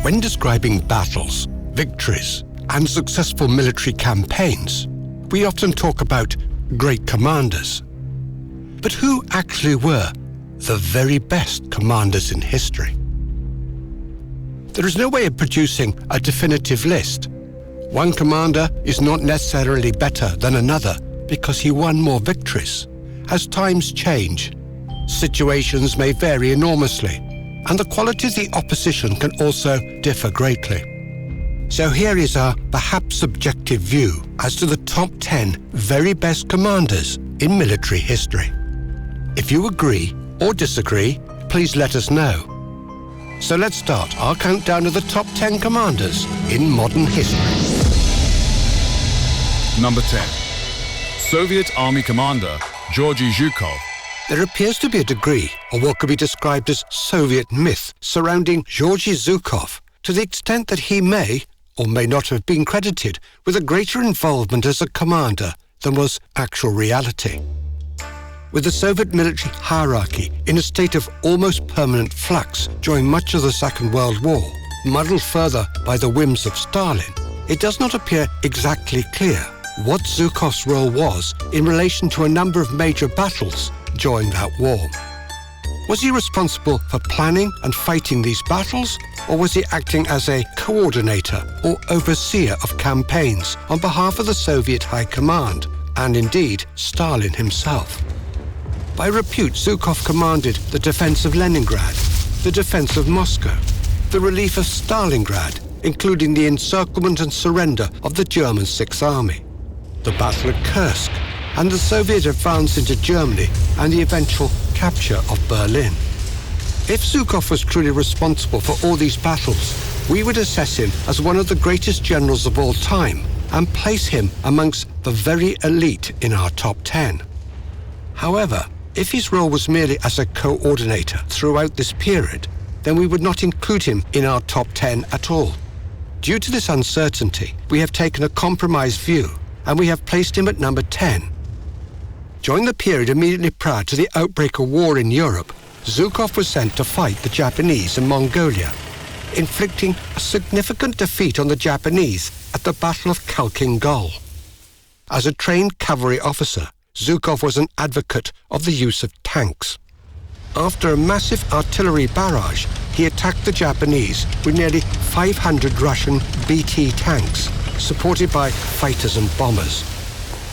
When describing battles, victories, and successful military campaigns, we often talk about great commanders. But who actually were the very best commanders in history? There is no way of producing a definitive list. One commander is not necessarily better than another because he won more victories. As times change, situations may vary enormously, and the quality of the opposition can also differ greatly. So here is our perhaps subjective view as to the top 10 very best commanders in military history. If you agree or disagree, please let us know. So let's start our countdown of the top 10 commanders in modern history. Number 10. Soviet Army Commander Georgy Zhukov. There appears to be a degree of what could be described as Soviet myth surrounding Georgy Zhukov, to the extent that he may or may not have been credited with a greater involvement as a commander than was actual reality. With the Soviet military hierarchy in a state of almost permanent flux during much of the Second World War, muddled further by the whims of Stalin, it does not appear exactly clear what Zhukov's role was in relation to a number of major battles during that war. Was he responsible for planning and fighting these battles, or was he acting as a coordinator or overseer of campaigns on behalf of the Soviet High Command, and indeed Stalin himself? By repute, Zhukov commanded the defense of Leningrad, the defense of Moscow, the relief of Stalingrad, including the encirclement and surrender of the German Sixth Army, the Battle of Kursk, and the Soviet advance into Germany and the eventual capture of Berlin. If Zhukov was truly responsible for all these battles, we would assess him as one of the greatest generals of all time and place him amongst the very elite in our top 10. However, if his role was merely as a coordinator throughout this period, then we would not include him in our top 10 at all. Due to this uncertainty, we have taken a compromised view, and we have placed him at number 10. During the period immediately prior to the outbreak of war in Europe, Zhukov was sent to fight the Japanese in Mongolia, inflicting a significant defeat on the Japanese at the Battle of Khalkhin Gol. As a trained cavalry officer, Zhukov was an advocate of the use of tanks. After a massive artillery barrage, he attacked the Japanese with nearly 500 Russian BT tanks, supported by fighters and bombers.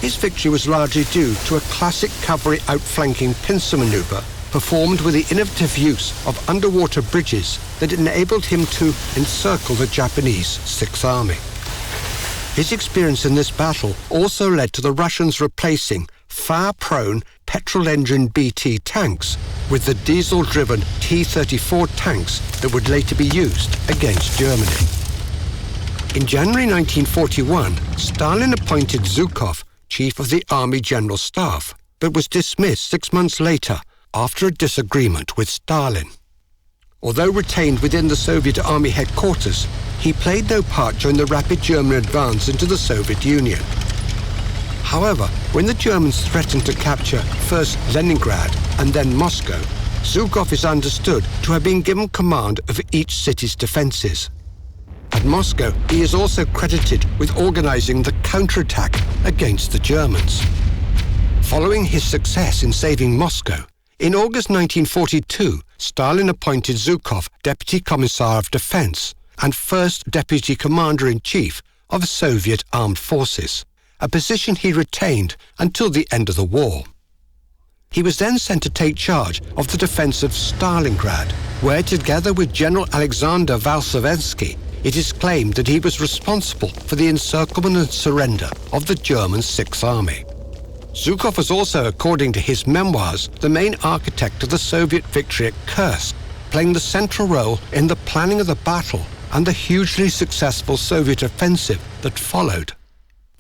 His victory was largely due to a classic cavalry outflanking pincer maneuver performed with the innovative use of underwater bridges that enabled him to encircle the Japanese Sixth Army. His experience in this battle also led to the Russians replacing fire-prone petrol-engine BT tanks with the diesel-driven T-34 tanks that would later be used against Germany. In January 1941, Stalin appointed Zhukov Chief of the Army General Staff, but was dismissed 6 months later after a disagreement with Stalin. Although retained within the Soviet Army headquarters, he played no part during the rapid German advance into the Soviet Union. However, when the Germans threatened to capture first Leningrad and then Moscow, Zhukov is understood to have been given command of each city's defenses. At Moscow, he is also credited with organizing the counterattack against the Germans. Following his success in saving Moscow, in August 1942, Stalin appointed Zhukov Deputy Commissar of Defense and first Deputy Commander-in-Chief of Soviet Armed Forces, a position he retained until the end of the war. He was then sent to take charge of the defense of Stalingrad, where, together with General Alexander Valsovensky, it is claimed that he was responsible for the encirclement and surrender of the German Sixth Army. Zhukov was also, according to his memoirs, the main architect of the Soviet victory at Kursk, playing the central role in the planning of the battle and the hugely successful Soviet offensive that followed.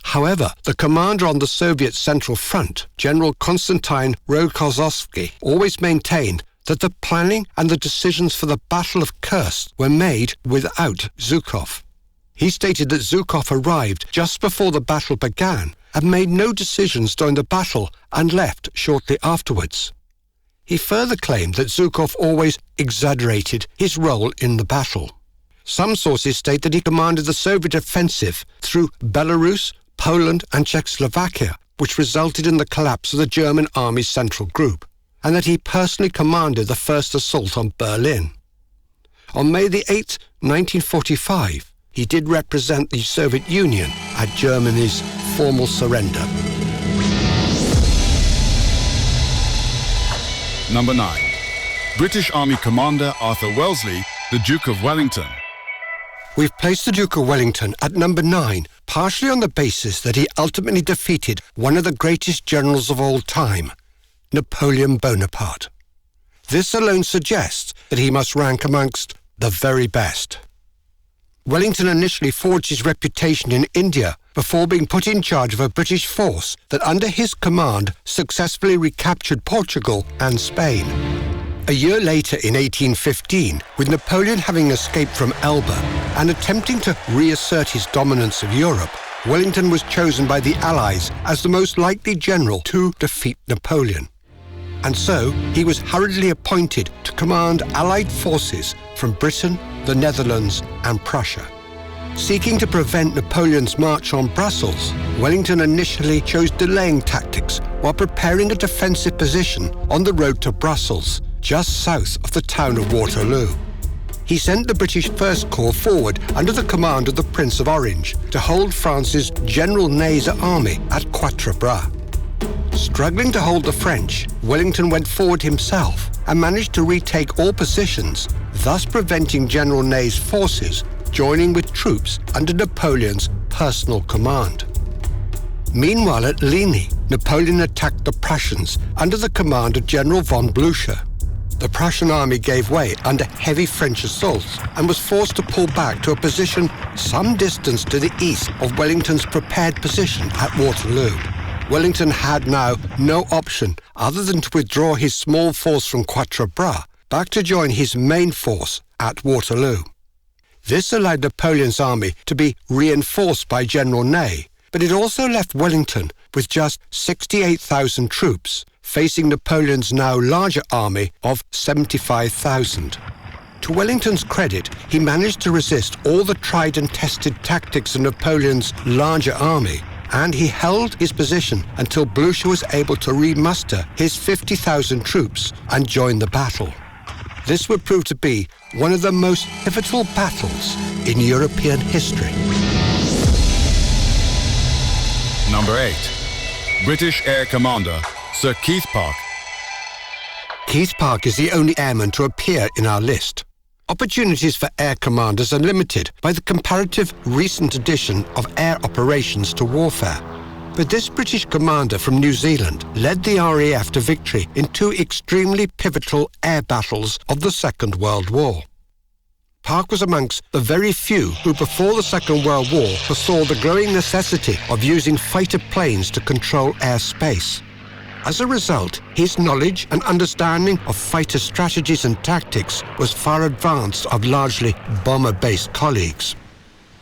However, the commander on the Soviet Central Front, General Konstantin Rokossovsky, always maintained that the planning and the decisions for the Battle of Kursk were made without Zhukov. He stated that Zhukov arrived just before the battle began and made no decisions during the battle and left shortly afterwards. He further claimed that Zhukov always exaggerated his role in the battle. Some sources state that he commanded the Soviet offensive through Belarus, Poland and Czechoslovakia, which resulted in the collapse of the German Army's Central Group, and that he personally commanded the first assault on Berlin. On May the 8th, 1945, he did represent the Soviet Union at Germany's formal surrender. Number 9. British Army Commander Arthur Wellesley, the Duke of Wellington. We've placed the Duke of Wellington at number 9, partially on the basis that he ultimately defeated one of the greatest generals of all time, Napoleon Bonaparte. This alone suggests that he must rank amongst the very best. Wellington initially forged his reputation in India before being put in charge of a British force that under his command successfully recaptured Portugal and Spain. A year later in 1815, with Napoleon having escaped from Elba and attempting to reassert his dominance of Europe, Wellington was chosen by the Allies as the most likely general to defeat Napoleon. And so he was hurriedly appointed to command Allied forces from Britain, the Netherlands and Prussia. Seeking to prevent Napoleon's march on Brussels, Wellington initially chose delaying tactics while preparing a defensive position on the road to Brussels, just south of the town of Waterloo. He sent the British First Corps forward under the command of the Prince of Orange to hold France's General Ney's army at Quatre Bras. Struggling to hold the French, Wellington went forward himself and managed to retake all positions, thus preventing General Ney's forces joining with troops under Napoleon's personal command. Meanwhile at Ligny, Napoleon attacked the Prussians under the command of General von Blücher. The Prussian army gave way under heavy French assaults and was forced to pull back to a position some distance to the east of Wellington's prepared position at Waterloo. Wellington had now no option other than to withdraw his small force from Quatre Bras back to join his main force at Waterloo. This allowed Napoleon's army to be reinforced by General Ney, but it also left Wellington with just 68,000 troops, facing Napoleon's now larger army of 75,000. To Wellington's credit, he managed to resist all the tried and tested tactics of Napoleon's larger army, and he held his position until Blücher was able to remuster his 50,000 troops and join the battle. This would prove to be one of the most pivotal battles in European history. Number 8. British Air Commander Sir Keith Park. Keith Park is the only airman to appear in our list. Opportunities for air commanders are limited by the comparative recent addition of air operations to warfare. But this British commander from New Zealand led the RAF to victory in two extremely pivotal air battles of the Second World War. Park was amongst the very few who before the Second World War foresaw the growing necessity of using fighter planes to control airspace. As a result, his knowledge and understanding of fighter strategies and tactics was far advanced of largely bomber-based colleagues.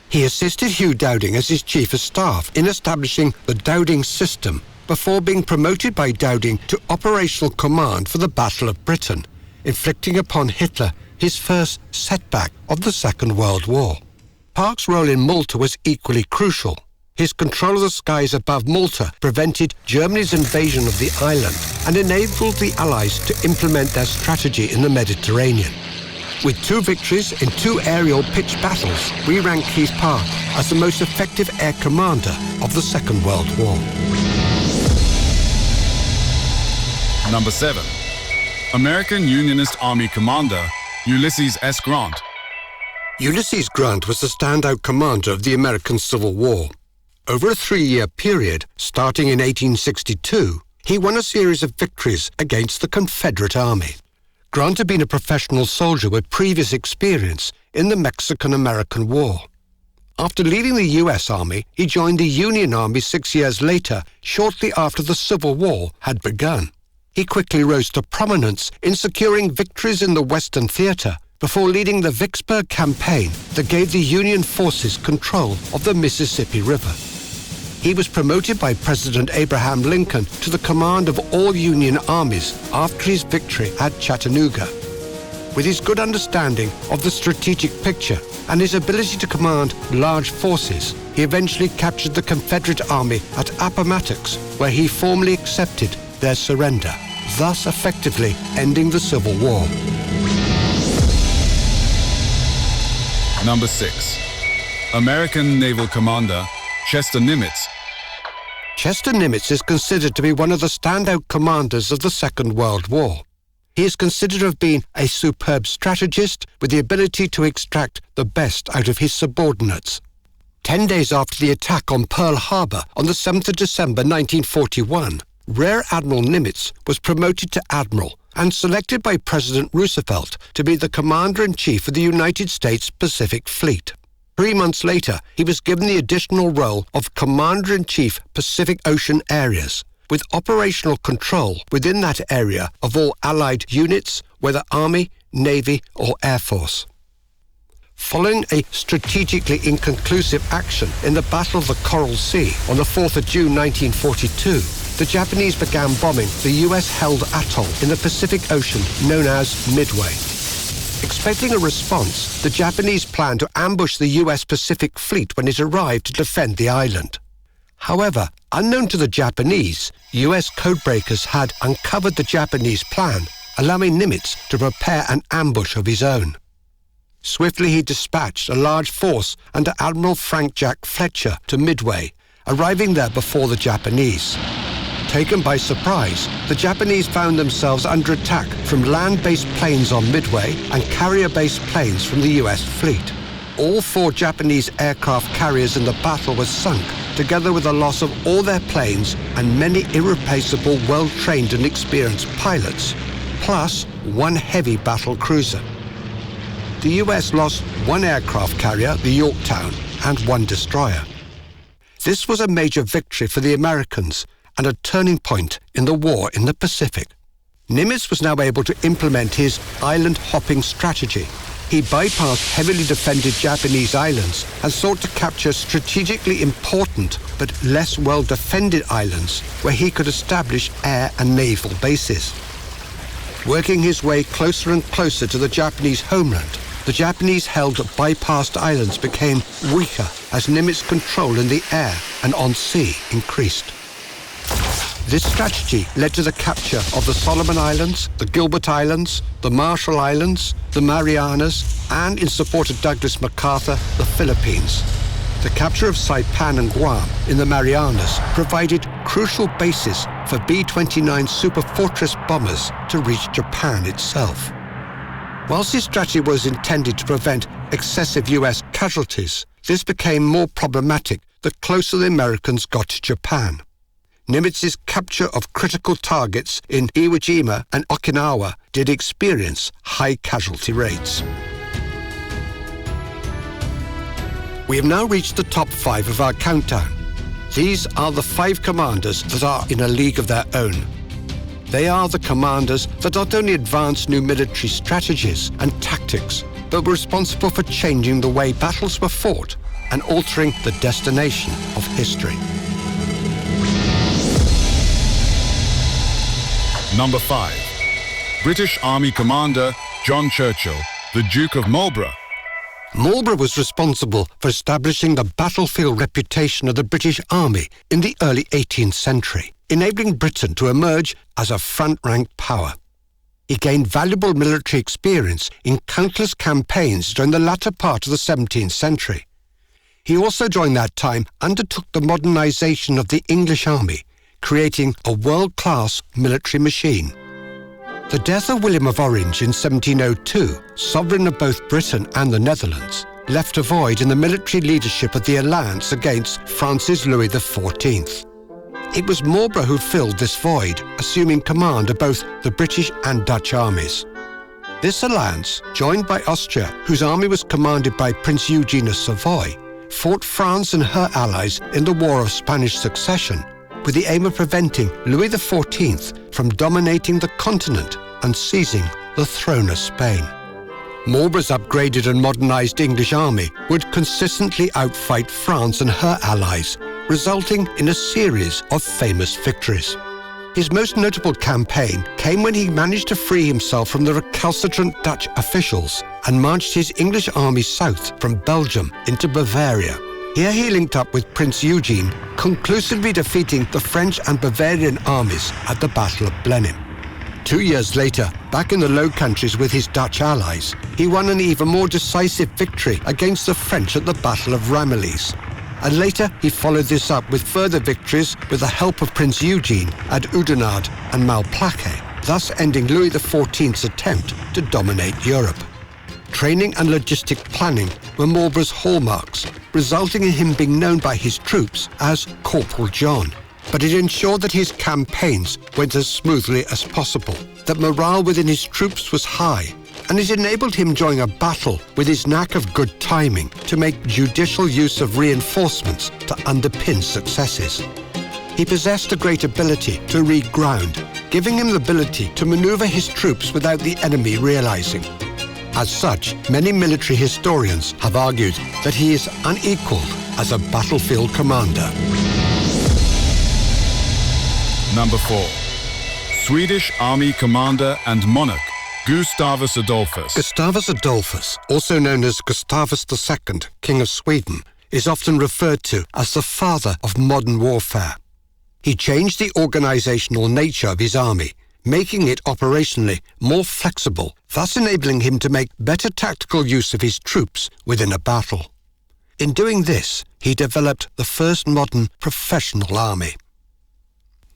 He assisted Hugh Dowding as his Chief of Staff in establishing the Dowding system before being promoted by Dowding to operational command for the Battle of Britain, inflicting upon Hitler his first setback of the Second World War. Park's role in Malta was equally crucial. His control of the skies above Malta prevented Germany's invasion of the island and enabled the Allies to implement their strategy in the Mediterranean. With 2 victories in 2 aerial pitched battles, we rank Keith Park as the most effective air commander of the Second World War. Number 7. American Unionist Army Commander Ulysses S. Grant. Ulysses Grant was the standout commander of the American Civil War. Over a 3-year period, starting in 1862, he won a series of victories against the Confederate Army. Grant had been a professional soldier with previous experience in the Mexican-American War. After leaving the U.S. Army, he joined the Union Army 6 years later, shortly after the Civil War had begun. He quickly rose to prominence in securing victories in the Western Theater before leading the Vicksburg campaign that gave the Union forces control of the Mississippi River. He was promoted by President Abraham Lincoln to the command of all Union armies after his victory at Chattanooga. With his good understanding of the strategic picture, and his ability to command large forces, he eventually captured the Confederate army at Appomattox, where he formally accepted their surrender, thus effectively ending the Civil War. Number 6. American Naval Commander Chester Nimitz. Chester Nimitz is considered to be one of the standout commanders of the Second World War. He is considered to have been a superb strategist with the ability to extract the best out of his subordinates. 10 days after the attack on Pearl Harbor on the 7th of December 1941, Rear Admiral Nimitz was promoted to Admiral and selected by President Roosevelt to be the Commander-in-Chief of the United States Pacific Fleet. 3 months later, he was given the additional role of Commander-in-Chief Pacific Ocean Areas, with operational control within that area of all Allied units, whether Army, Navy or Air Force. Following a strategically inconclusive action in the Battle of the Coral Sea on the 4th of June 1942, the Japanese began bombing the US-held atoll in the Pacific Ocean known as Midway. Expecting a response, the Japanese planned to ambush the US Pacific Fleet when it arrived to defend the island. However, unknown to the Japanese, US codebreakers had uncovered the Japanese plan, allowing Nimitz to prepare an ambush of his own. Swiftly he dispatched a large force under Admiral Frank Jack Fletcher to Midway, arriving there before the Japanese. Taken by surprise, the Japanese found themselves under attack from land-based planes on Midway and carrier-based planes from the US fleet. All 4 Japanese aircraft carriers in the battle were sunk, together with the loss of all their planes and many irreplaceable, well-trained and experienced pilots, plus 1 heavy battle cruiser. The US lost 1 aircraft carrier, the Yorktown, and 1 destroyer. This was a major victory for the Americans and a turning point in the war in the Pacific. Nimitz was now able to implement his island-hopping strategy. He bypassed heavily defended Japanese islands and sought to capture strategically important but less well-defended islands where he could establish air and naval bases. Working his way closer and closer to the Japanese homeland, the Japanese-held bypassed islands became weaker as Nimitz's control in the air and on sea increased. This strategy led to the capture of the Solomon Islands, the Gilbert Islands, the Marshall Islands, the Marianas, and, in support of Douglas MacArthur, the Philippines. The capture of Saipan and Guam in the Marianas provided crucial bases for B-29 Superfortress bombers to reach Japan itself. Whilst his strategy was intended to prevent excessive US casualties, this became more problematic the closer the Americans got to Japan. Nimitz's capture of critical targets in Iwo Jima and Okinawa did experience high casualty rates. We have now reached the top 5 of our countdown. These are the 5 commanders that are in a league of their own. They are the commanders that not only advanced new military strategies and tactics, but were responsible for changing the way battles were fought and altering the destination of history. Number 5. British Army Commander John Churchill, the Duke of Marlborough. Marlborough was responsible for establishing the battlefield reputation of the British Army in the early 18th century, enabling Britain to emerge as a front-ranked power. He gained valuable military experience in countless campaigns during the latter part of the 17th century. He also, during that time, undertook the modernisation of the English army, creating a world-class military machine. The death of William of Orange in 1702, sovereign of both Britain and the Netherlands, left a void in the military leadership of the alliance against Francis Louis XIV. It was Marlborough who filled this void, assuming command of both the British and Dutch armies. This alliance, joined by Austria, whose army was commanded by Prince Eugene of Savoy, fought France and her allies in the War of Spanish Succession, with the aim of preventing Louis XIV from dominating the continent and seizing the throne of Spain. Marlborough's upgraded and modernised English army would consistently outfight France and her allies, resulting in a series of famous victories. His most notable campaign came when he managed to free himself from the recalcitrant Dutch officials and marched his English army south from Belgium into Bavaria. Here he linked up with Prince Eugene, conclusively defeating the French and Bavarian armies at the Battle of Blenheim. 2 years later, back in the Low Countries with his Dutch allies, he won an even more decisive victory against the French at the Battle of Ramillies. And later he followed this up with further victories with the help of Prince Eugene at Oudenarde and Malplaquet, thus ending Louis XIV's attempt to dominate Europe. Training and logistic planning were Marlborough's hallmarks, resulting in him being known by his troops as Corporal John. But it ensured that his campaigns went as smoothly as possible, that morale within his troops was high, and it enabled him during a battle with his knack of good timing to make judicial use of reinforcements to underpin successes. He possessed a great ability to read ground, giving him the ability to maneuver his troops without the enemy realizing. As such, many military historians have argued that he is unequaled as a battlefield commander. Number 4. Swedish Army Commander and Monarch, Gustavus Adolphus. Gustavus Adolphus, also known as Gustavus II, King of Sweden, is often referred to as the father of modern warfare. He changed the organizational nature of his army, making it operationally more flexible, thus enabling him to make better tactical use of his troops within a battle. In doing this, he developed the first modern professional army.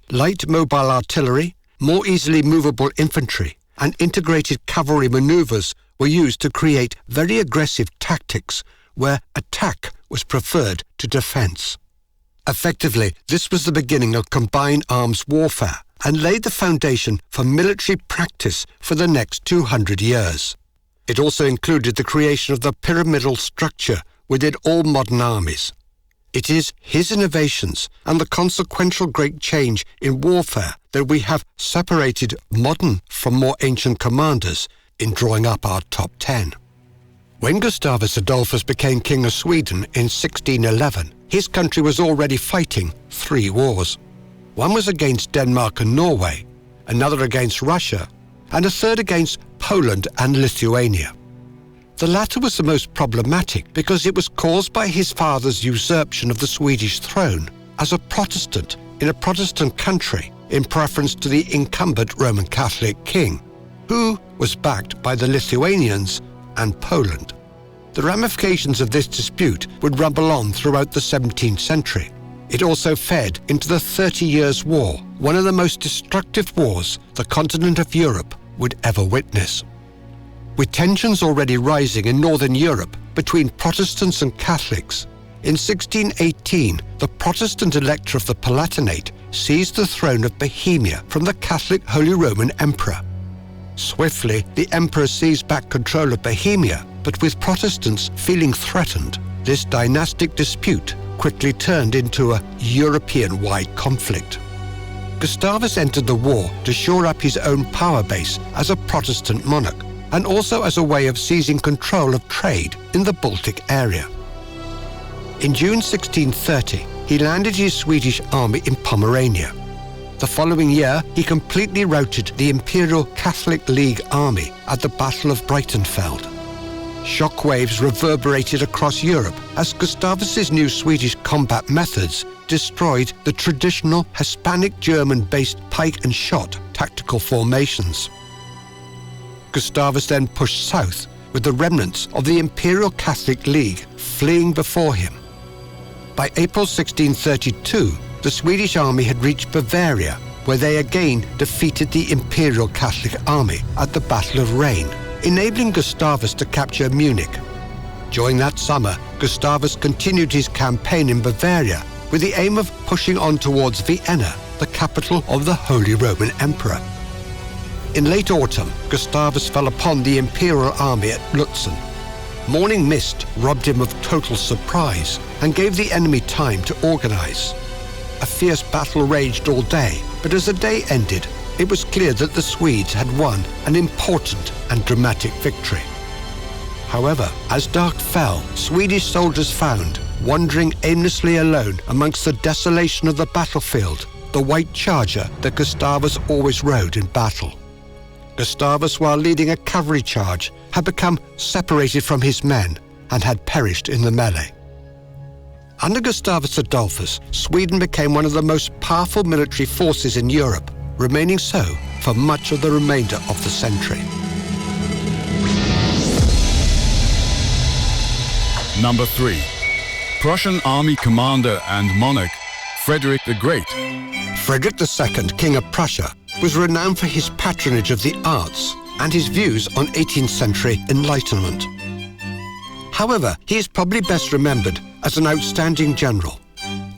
Light mobile artillery, more easily movable infantry, and integrated cavalry maneuvers were used to create very aggressive tactics where attack was preferred to defense. Effectively, this was the beginning of combined arms warfare and laid the foundation for military practice for the next 200 years. It also included the creation of the pyramidal structure within all modern armies. It is his innovations and the consequential great change in warfare that we have separated modern from more ancient commanders in drawing up our top 10. When Gustavus Adolphus became King of Sweden in 1611, his country was already fighting 3 wars. One was against Denmark and Norway, another against Russia, and a third against Poland and Lithuania. The latter was the most problematic because it was caused by his father's usurpation of the Swedish throne as a Protestant in a Protestant country in preference to the incumbent Roman Catholic king, who was backed by the Lithuanians and Poland. The ramifications of this dispute would rumble on throughout the 17th century. It also fed into the 30 Years' War, one of the most destructive wars the continent of Europe would ever witness. With tensions already rising in Northern Europe between Protestants and Catholics, in 1618 the Protestant elector of the Palatinate seized the throne of Bohemia from the Catholic Holy Roman Emperor. Swiftly, the emperor seized back control of Bohemia, but with Protestants feeling threatened, this dynastic dispute quickly turned into a European-wide conflict. Gustavus entered the war to shore up his own power base as a Protestant monarch, and also as a way of seizing control of trade in the Baltic area. In June 1630, he landed his Swedish army in Pomerania. The following year, he completely routed the Imperial Catholic League army at the Battle of Breitenfeld. Shockwaves reverberated across Europe as Gustavus's new Swedish combat methods destroyed the traditional Hispanic German-based pike and shot tactical formations. Gustavus then pushed south with the remnants of the Imperial Catholic League fleeing before him. By April 1632, the Swedish army had reached Bavaria, where they again defeated the Imperial Catholic army at the Battle of Rhein, enabling Gustavus to capture Munich. During that summer, Gustavus continued his campaign in Bavaria with the aim of pushing on towards Vienna, the capital of the Holy Roman Emperor. In late autumn, Gustavus fell upon the Imperial army at Lutzen. Morning mist robbed him of total surprise and gave the enemy time to organize. A fierce battle raged all day, but as the day ended, it was clear that the Swedes had won an important and dramatic victory. However, as dark fell, Swedish soldiers found, wandering aimlessly alone amongst the desolation of the battlefield, the white charger that Gustavus always rode in battle. Gustavus, while leading a cavalry charge, had become separated from his men and had perished in the melee. Under Gustavus Adolphus, Sweden became one of the most powerful military forces in Europe, remaining so for much of the remainder of the century. Number 3. Prussian army commander and monarch Frederick the Great. Frederick II, King of Prussia, was renowned for his patronage of the arts and his views on 18th century Enlightenment. However, he is probably best remembered as an outstanding general.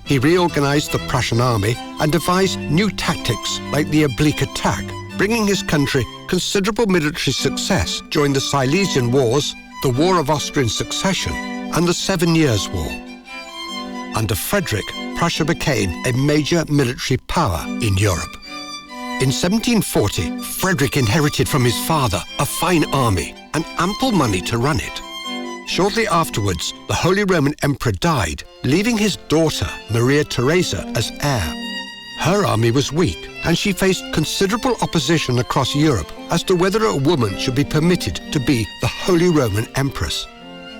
He reorganized the Prussian army and devised new tactics like the oblique attack, bringing his country considerable military success during the Silesian Wars, the War of Austrian Succession, and the 7 Years' War. Under Frederick, Prussia became a major military power in Europe. In 1740, Frederick inherited from his father a fine army and ample money to run it. Shortly afterwards, the Holy Roman Emperor died, leaving his daughter, Maria Theresa, as heir. Her army was weak, and she faced considerable opposition across Europe as to whether a woman should be permitted to be the Holy Roman Empress.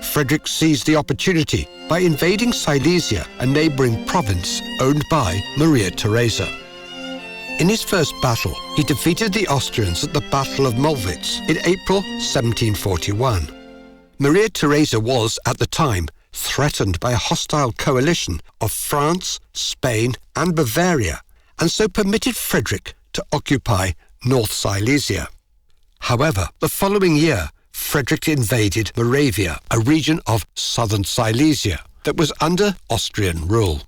Frederick seized the opportunity by invading Silesia, a neighboring province owned by Maria Theresa. In his first battle, he defeated the Austrians at the Battle of Molwitz in April 1741. Maria Theresa was, at the time, threatened by a hostile coalition of France, Spain, and Bavaria, and so permitted Frederick to occupy North Silesia. However, the following year, Frederick invaded Moravia, a region of southern Silesia that was under Austrian rule.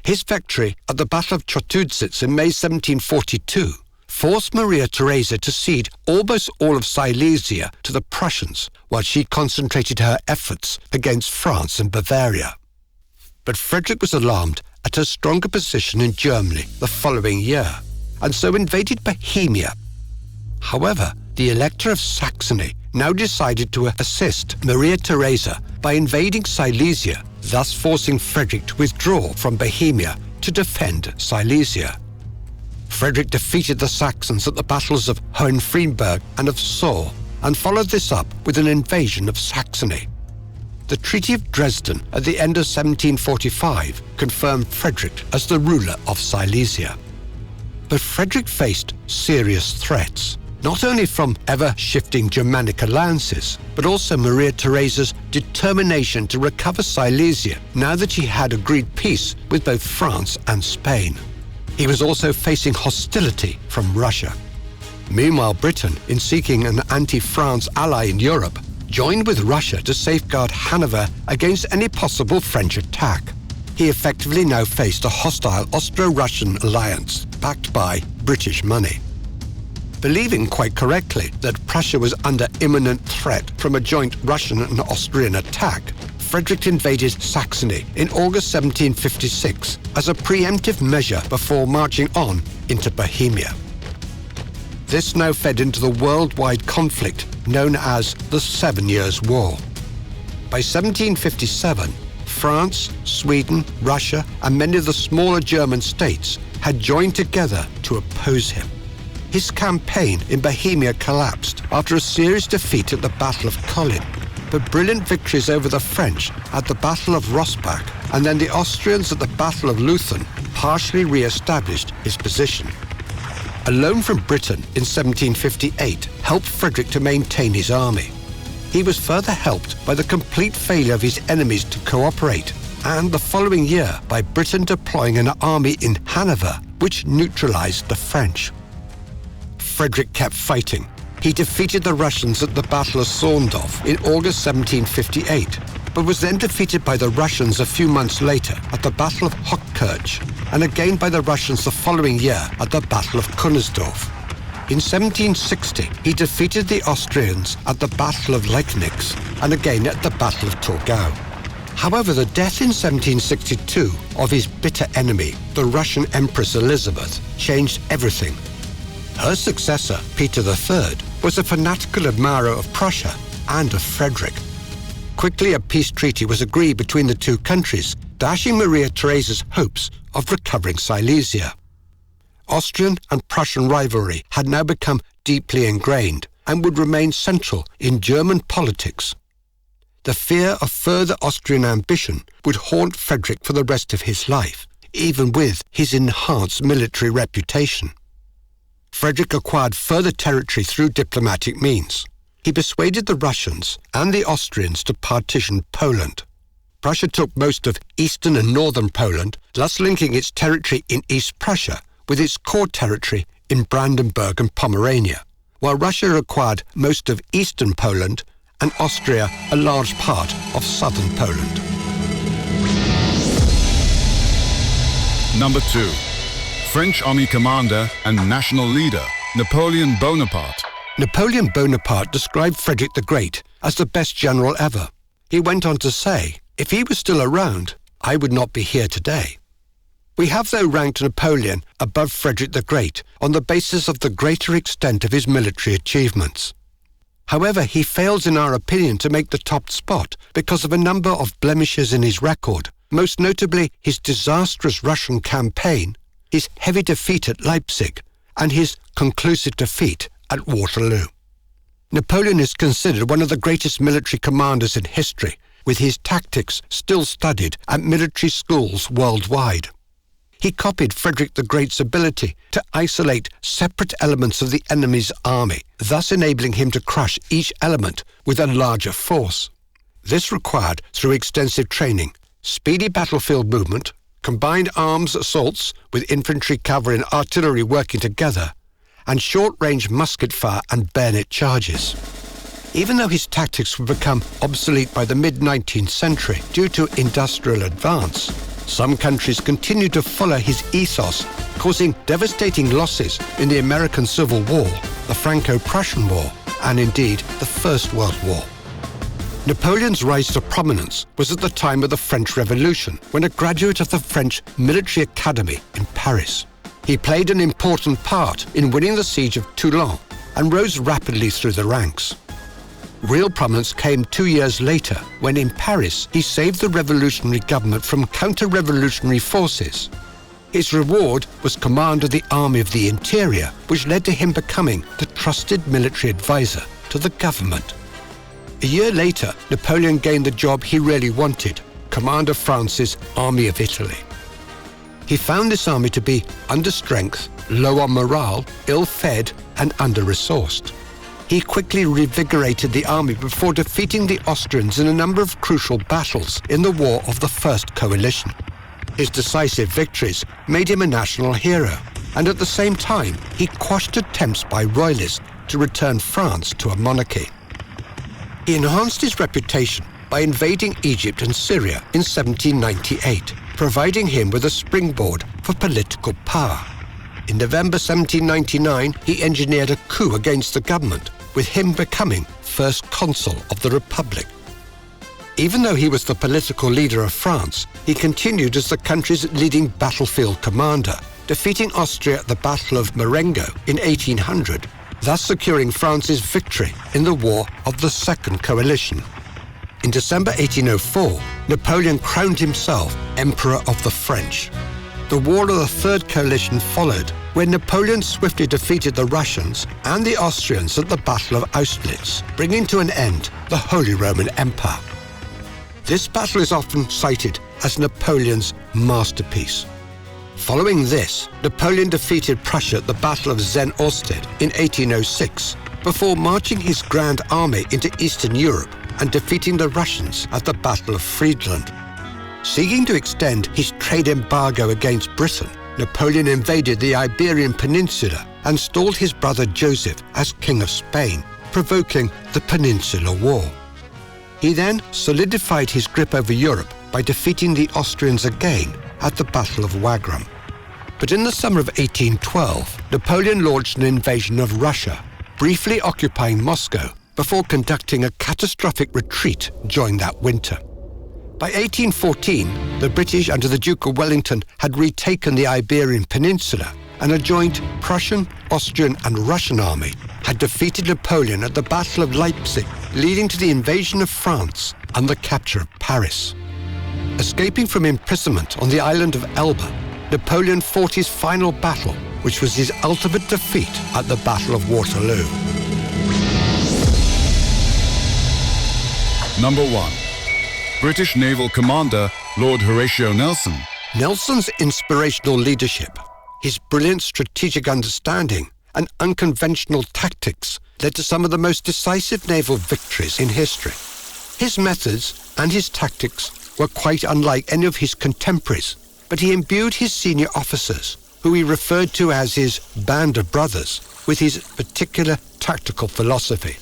His victory at the Battle of Chotudzitz in May 1742 forced Maria Theresa to cede almost all of Silesia to the Prussians, while she concentrated her efforts against France and Bavaria. But Frederick was alarmed at her stronger position in Germany the following year, and so invaded Bohemia. However, the Elector of Saxony now decided to assist Maria Theresa by invading Silesia, thus forcing Frederick to withdraw from Bohemia to defend Silesia. Frederick defeated the Saxons at the battles of Hohenfriedberg and of Soor, and followed this up with an invasion of Saxony. The Treaty of Dresden at the end of 1745 confirmed Frederick as the ruler of Silesia. But Frederick faced serious threats, not only from ever-shifting Germanic alliances, but also Maria Theresa's determination to recover Silesia now that she had agreed peace with both France and Spain. He was also facing hostility from Russia. Meanwhile, Britain, in seeking an anti-France ally in Europe, joined with Russia to safeguard Hanover against any possible French attack. He effectively now faced a hostile Austro-Russian alliance backed by British money. Believing quite correctly that Prussia was under imminent threat from a joint Russian and Austrian attack, Frederick invaded Saxony in August 1756 as a preemptive measure before marching on into Bohemia. This now fed into the worldwide conflict known as the 7 Years' War. By 1757, France, Sweden, Russia, and many of the smaller German states had joined together to oppose him. His campaign in Bohemia collapsed after a serious defeat at the Battle of Kolin, but brilliant victories over the French at the Battle of Rossbach and then the Austrians at the Battle of Leuthen partially re-established his position. A loan from Britain in 1758 helped Frederick to maintain his army. He was further helped by the complete failure of his enemies to cooperate, and the following year by Britain deploying an army in Hanover, which neutralized the French. Frederick kept fighting. He defeated the Russians at the Battle of Zorndorf in August 1758, but was then defeated by the Russians a few months later at the Battle of Hochkirch, and again by the Russians the following year at the Battle of Kunersdorf. In 1760, he defeated the Austrians at the Battle of Liegnitz, and again at the Battle of Torgau. However, the death in 1762 of his bitter enemy, the Russian Empress Elizabeth, changed everything. Her successor, Peter III, was a fanatical admirer of Prussia and of Frederick. Quickly, a peace treaty was agreed between the two countries, dashing Maria Theresa's hopes of recovering Silesia. Austrian and Prussian rivalry had now become deeply ingrained and would remain central in German politics. The fear of further Austrian ambition would haunt Frederick for the rest of his life, even with his enhanced military reputation. Frederick acquired further territory through diplomatic means. He persuaded the Russians and the Austrians to partition Poland. Prussia took most of eastern and northern Poland, thus linking its territory in East Prussia with its core territory in Brandenburg and Pomerania, while Russia acquired most of eastern Poland and Austria a large part of southern Poland. Number 2. French army commander and national leader, Napoleon Bonaparte. Napoleon Bonaparte described Frederick the Great as the best general ever. He went on to say, "If he was still around, I would not be here today." We have, though, ranked Napoleon above Frederick the Great on the basis of the greater extent of his military achievements. However, he fails in our opinion to make the top spot because of a number of blemishes in his record, most notably his disastrous Russian campaign, his heavy defeat at Leipzig, and his conclusive defeat at Waterloo. Napoleon is considered one of the greatest military commanders in history, with his tactics still studied at military schools worldwide. He copied Frederick the Great's ability to isolate separate elements of the enemy's army, thus enabling him to crush each element with a larger force. This required, through extensive training, speedy battlefield movement, combined arms assaults with infantry, cavalry and artillery working together, and short-range musket fire and bayonet charges. Even though his tactics would become obsolete by the mid-19th century due to industrial advance, some countries continued to follow his ethos, causing devastating losses in the American Civil War, the Franco-Prussian War, and indeed the First World War. Napoleon's rise to prominence was at the time of the French Revolution, when a graduate of the French Military Academy in Paris. He played an important part in winning the siege of Toulon and rose rapidly through the ranks. Real prominence came 2 years later, when in Paris he saved the revolutionary government from counter-revolutionary forces. His reward was command of the Army of the Interior, which led to him becoming the trusted military advisor to the government. A year later, Napoleon gained the job he really wanted, command of France's Army of Italy. He found this army to be under strength, low on morale, ill-fed, and under-resourced. He quickly revigorated the army before defeating the Austrians in a number of crucial battles in the War of the First Coalition. His decisive victories made him a national hero, and at the same time, he quashed attempts by royalists to return France to a monarchy. He enhanced his reputation by invading Egypt and Syria in 1798, providing him with a springboard for political power. In November 1799, he engineered a coup against the government, with him becoming first consul of the Republic. Even though he was the political leader of France, he continued as the country's leading battlefield commander, defeating Austria at the Battle of Marengo in 1800, thus securing France's victory in the War of the Second Coalition. In December 1804, Napoleon crowned himself Emperor of the French. The War of the Third Coalition followed, when Napoleon swiftly defeated the Russians and the Austrians at the Battle of Austerlitz, bringing to an end the Holy Roman Empire. This battle is often cited as Napoleon's masterpiece. Following this, Napoleon defeated Prussia at the Battle of Zenne-Ostend in 1806, before marching his Grand Army into Eastern Europe and defeating the Russians at the Battle of Friedland. Seeking to extend his trade embargo against Britain, Napoleon invaded the Iberian Peninsula and installed his brother Joseph as King of Spain, provoking the Peninsular War. He then solidified his grip over Europe by defeating the Austrians again at the Battle of Wagram. But in the summer of 1812, Napoleon launched an invasion of Russia, briefly occupying Moscow before conducting a catastrophic retreat during that winter. By 1814, the British under the Duke of Wellington had retaken the Iberian Peninsula, and a joint Prussian, Austrian and Russian army had defeated Napoleon at the Battle of Leipzig, leading to the invasion of France and the capture of Paris. Escaping from imprisonment on the island of Elba, Napoleon fought his final battle which was his ultimate defeat at the Battle of Waterloo. Number 1. British Naval Commander Lord Horatio Nelson. Nelson's inspirational leadership, his brilliant strategic understanding, and unconventional tactics led to some of the most decisive naval victories in history. His methods and his tactics were quite unlike any of his contemporaries, but he imbued his senior officers, who he referred to as his band of brothers, with his particular tactical philosophy.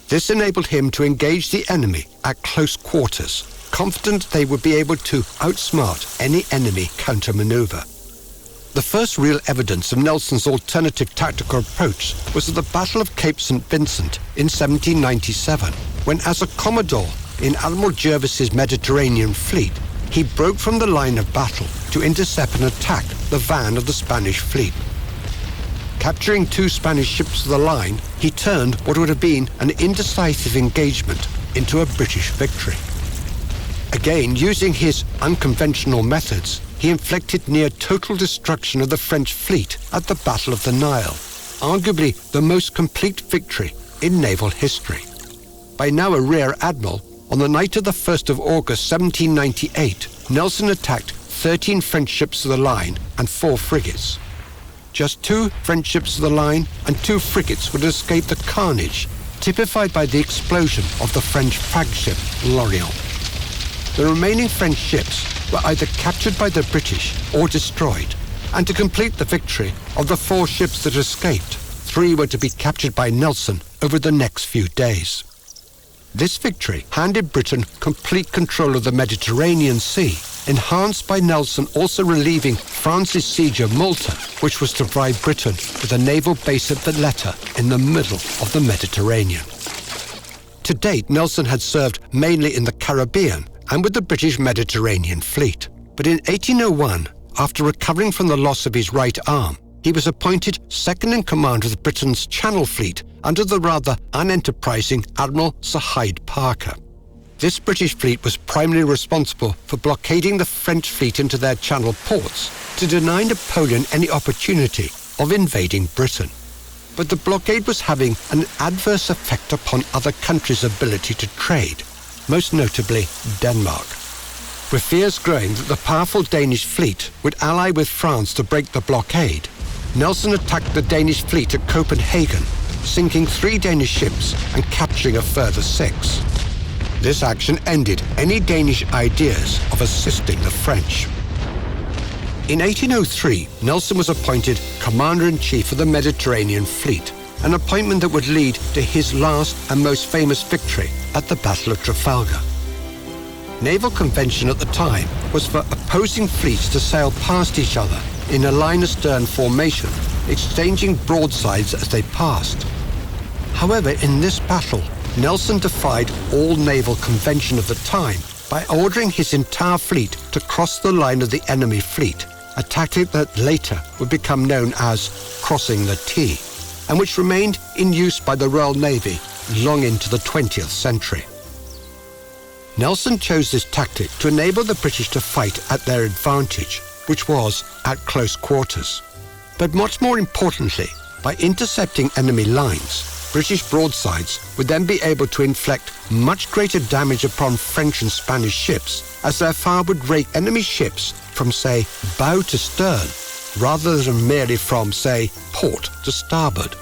This enabled him to engage the enemy at close quarters, confident they would be able to outsmart any enemy counter-maneuver. The first real evidence of Nelson's alternative tactical approach was at the Battle of Cape St. Vincent in 1797, when as a commodore in Admiral Jervis's Mediterranean fleet, he broke from the line of battle to intercept and attack the van of the Spanish fleet. Capturing 2 Spanish ships of the line, he turned what would have been an indecisive engagement into a British victory. Again, using his unconventional methods, he inflicted near total destruction of the French fleet at the Battle of the Nile, arguably the most complete victory in naval history. By now a rear admiral, on the night of the 1st of August 1798, Nelson attacked 13 French ships of the line and 4 frigates. Just 2 French ships of the line and 2 frigates would escape the carnage typified by the explosion of the French flagship L'Orient. The remaining French ships were either captured by the British or destroyed, and to complete the victory of the 4 ships that escaped, 3 were to be captured by Nelson over the next few days. This victory handed Britain complete control of the Mediterranean Sea, enhanced by Nelson also relieving France's siege of Malta, which was to provide Britain with a naval base at Valletta in the middle of the Mediterranean. To date, Nelson had served mainly in the Caribbean and with the British Mediterranean fleet. But in 1801, after recovering from the loss of his right arm, he was appointed second-in-command of Britain's Channel Fleet under the rather unenterprising Admiral Sir Hyde Parker. This British fleet was primarily responsible for blockading the French fleet into their channel ports to deny Napoleon any opportunity of invading Britain. But the blockade was having an adverse effect upon other countries' ability to trade, most notably Denmark. With fears growing that the powerful Danish fleet would ally with France to break the blockade, Nelson attacked the Danish fleet at Copenhagen, sinking 3 Danish ships and capturing a further 6. This action ended any Danish ideas of assisting the French. In 1803, Nelson was appointed Commander-in-Chief of the Mediterranean Fleet, an appointment that would lead to his last and most famous victory at the Battle of Trafalgar. Naval convention at the time was for opposing fleets to sail past each other in a line-astern formation, exchanging broadsides as they passed. However, in this battle, Nelson defied all naval convention of the time by ordering his entire fleet to cross the line of the enemy fleet, a tactic that later would become known as crossing the T, and which remained in use by the Royal Navy long into the 20th century. Nelson chose this tactic to enable the British to fight at their advantage, which was at close quarters. But much more importantly, by intercepting enemy lines, British broadsides would then be able to inflict much greater damage upon French and Spanish ships, as their fire would rake enemy ships from, say, bow to stern, rather than merely from, say, port to starboard.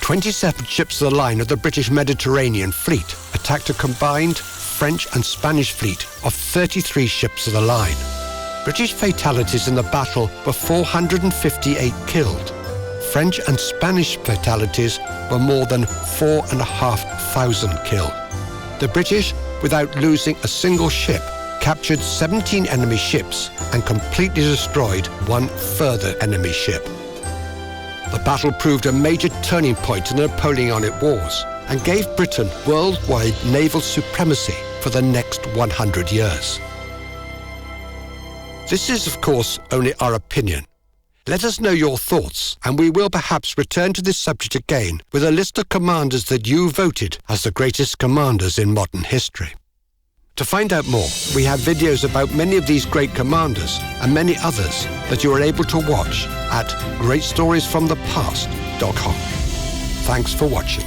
27 ships of the line of the British Mediterranean Fleet attacked a combined French and Spanish fleet of 33 ships of the line. British fatalities in the battle were 458 killed. French and Spanish fatalities were more than 4,500 killed. The British, without losing a single ship, captured 17 enemy ships and completely destroyed 1 further enemy ship. The battle proved a major turning point in the Napoleonic Wars and gave Britain worldwide naval supremacy for the next 100 years. This is, of course, only our opinion. Let us know your thoughts, and we will perhaps return to this subject again with a list of commanders that you voted as the greatest commanders in modern history. To find out more, we have videos about many of these great commanders and many others that you are able to watch at greatstoriesfromthepast.com. Thanks for watching.